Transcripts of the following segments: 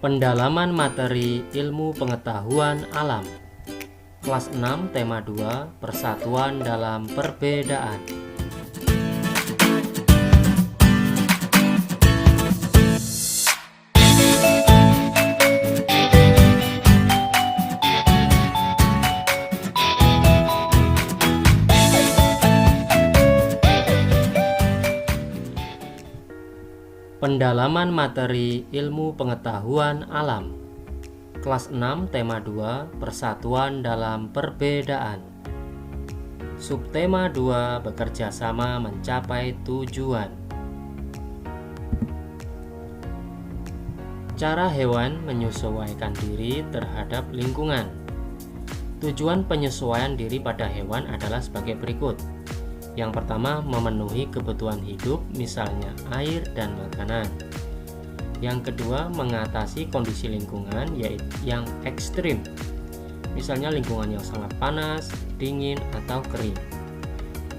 Pendalaman materi ilmu pengetahuan alam. Kelas 6 tema 2 Persatuan dalam perbedaan. Pendalaman materi ilmu pengetahuan alam. Kelas 6 tema 2 Persatuan dalam perbedaan. Subtema 2 Bekerja sama mencapai tujuan. Cara hewan menyesuaikan diri terhadap lingkungan. Tujuan penyesuaian diri pada hewan adalah sebagai berikut. Yang pertama, memenuhi kebutuhan hidup, misalnya air dan makanan. Yang kedua, mengatasi kondisi lingkungan yaitu yang ekstrim, misalnya lingkungan yang sangat panas, dingin, atau kering.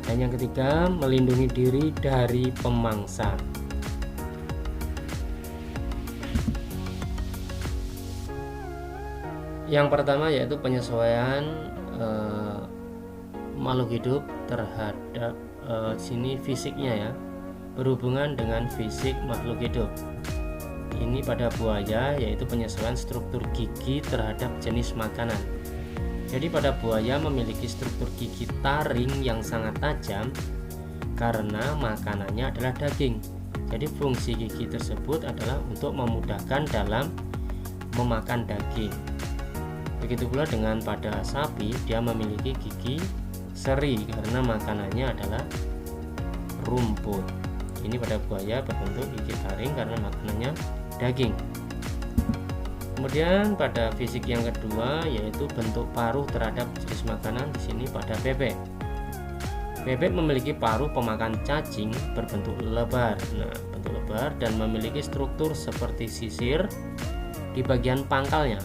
Dan yang ketiga, melindungi diri dari pemangsa. Yang pertama yaitu penyesuaian makhluk hidup terhadap sini fisiknya ya, berhubungan dengan fisik makhluk hidup. Ini pada buaya yaitu penyesuaian struktur gigi terhadap jenis makanan. Jadi pada buaya memiliki struktur gigi taring yang sangat tajam karena makanannya adalah daging. Jadi fungsi gigi tersebut adalah untuk memudahkan dalam memakan daging. Begitu pula dengan pada sapi, dia memiliki gigi seri karena makanannya adalah rumput. Ini pada buaya berbentuk gigi taring karena makanannya daging. Kemudian pada fisik yang kedua yaitu bentuk paruh terhadap jenis makanan. Di sini pada bebek. Bebek memiliki paruh pemakan cacing berbentuk lebar. Nah, bentuk lebar dan memiliki struktur seperti sisir di bagian pangkalnya,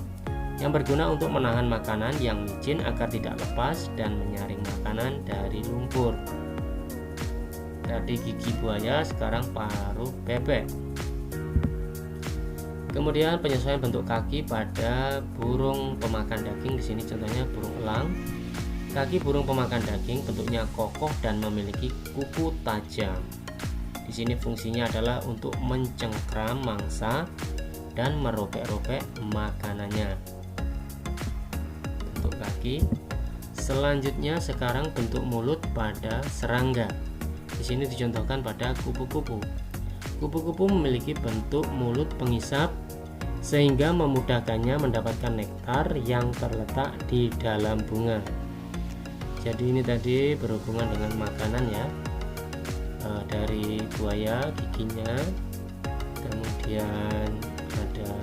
yang berguna untuk menahan makanan yang licin agar tidak lepas dan menyaring makanan dari lumpur. Tadi gigi buaya, sekarang paruh bebek. Kemudian penyesuaian bentuk kaki pada burung pemakan daging. Di sini contohnya burung elang. Kaki burung pemakan daging bentuknya kokoh dan memiliki kuku tajam. Di sini fungsinya adalah untuk mencengkram mangsa dan merobek-robek makanannya. Kaki. Selanjutnya sekarang bentuk mulut pada serangga. Di sini dicontohkan pada kupu-kupu. Kupu-kupu memiliki bentuk mulut pengisap sehingga memudahkannya mendapatkan nektar yang terletak di dalam bunga. Jadi ini tadi berhubungan dengan makanan ya. Dari buaya giginya, kemudian ada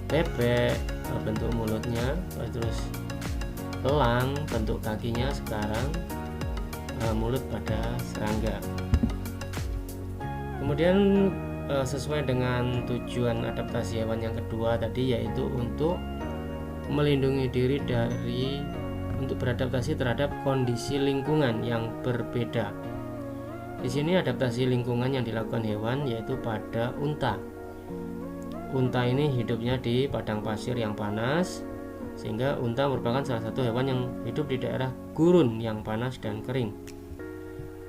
bebek bentuk mulutnya, terus elang bentuk kakinya, sekarang mulut pada serangga. Kemudian sesuai dengan tujuan adaptasi hewan yang kedua tadi yaitu untuk melindungi diri untuk beradaptasi terhadap kondisi lingkungan yang berbeda. Di sini adaptasi lingkungan yang dilakukan hewan yaitu pada unta. Unta ini hidupnya di padang pasir yang panas, sehingga unta merupakan salah satu hewan yang hidup di daerah gurun yang panas dan kering.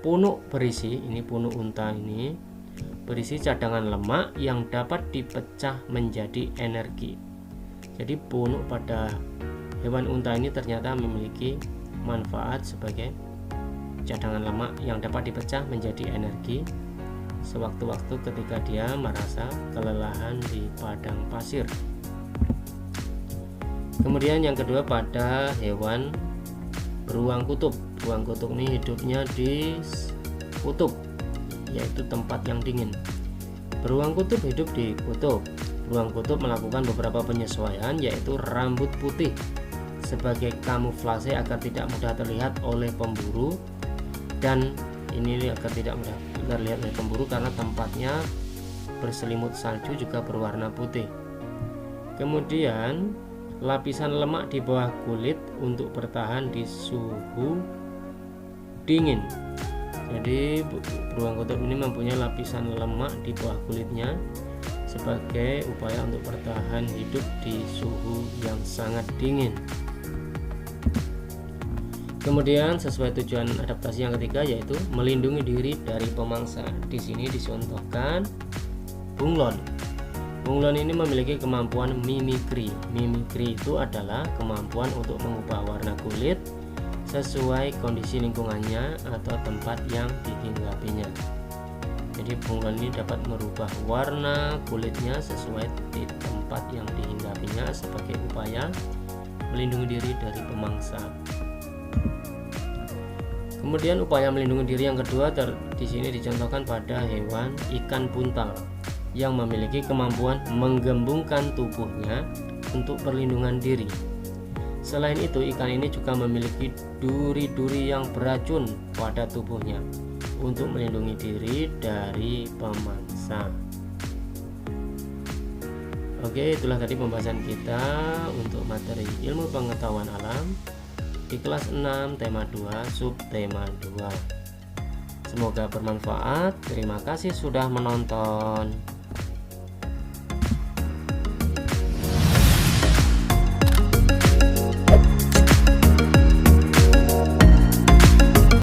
Punuk berisi, ini punuk unta ini berisi cadangan lemak yang dapat dipecah menjadi energi. Jadi punuk pada hewan unta ini ternyata memiliki manfaat sebagai cadangan lemak yang dapat dipecah menjadi energi sewaktu-waktu ketika dia merasa kelelahan di padang pasir. Kemudian yang kedua pada hewan beruang kutub. Beruang kutub ini hidupnya di kutub, yaitu tempat yang dingin. Beruang kutub hidup di kutub. Beruang kutub melakukan beberapa penyesuaian, yaitu rambut putih sebagai kamuflase agar tidak mudah terlihat oleh pemburu, dan ini agar tidak mudah terlihat oleh pemburu karena tempatnya berselimut salju juga berwarna putih. Kemudian lapisan lemak di bawah kulit untuk bertahan di suhu dingin. Jadi beruang kutub ini mempunyai lapisan lemak di bawah kulitnya sebagai upaya untuk bertahan hidup di suhu yang sangat dingin. Kemudian sesuai tujuan adaptasi yang ketiga yaitu melindungi diri dari pemangsa. Di sini dicontohkan bunglon. Bunglon ini memiliki kemampuan mimikri. Mimikri itu adalah kemampuan untuk mengubah warna kulit sesuai kondisi lingkungannya atau tempat yang dihinggapinya. Jadi bunglon ini dapat merubah warna kulitnya sesuai di tempat yang dihinggapinya sebagai upaya melindungi diri dari pemangsa. Kemudian upaya melindungi diri yang kedua di sini dicontohkan pada hewan ikan buntal yang memiliki kemampuan menggembungkan tubuhnya untuk perlindungan diri. Selain itu, ikan ini juga memiliki duri-duri yang beracun pada tubuhnya untuk melindungi diri dari pemangsa. Oke, itulah tadi pembahasan kita untuk materi ilmu pengetahuan alam di kelas 6 tema 2 subtema 2. Semoga bermanfaat. Terima kasih sudah menonton.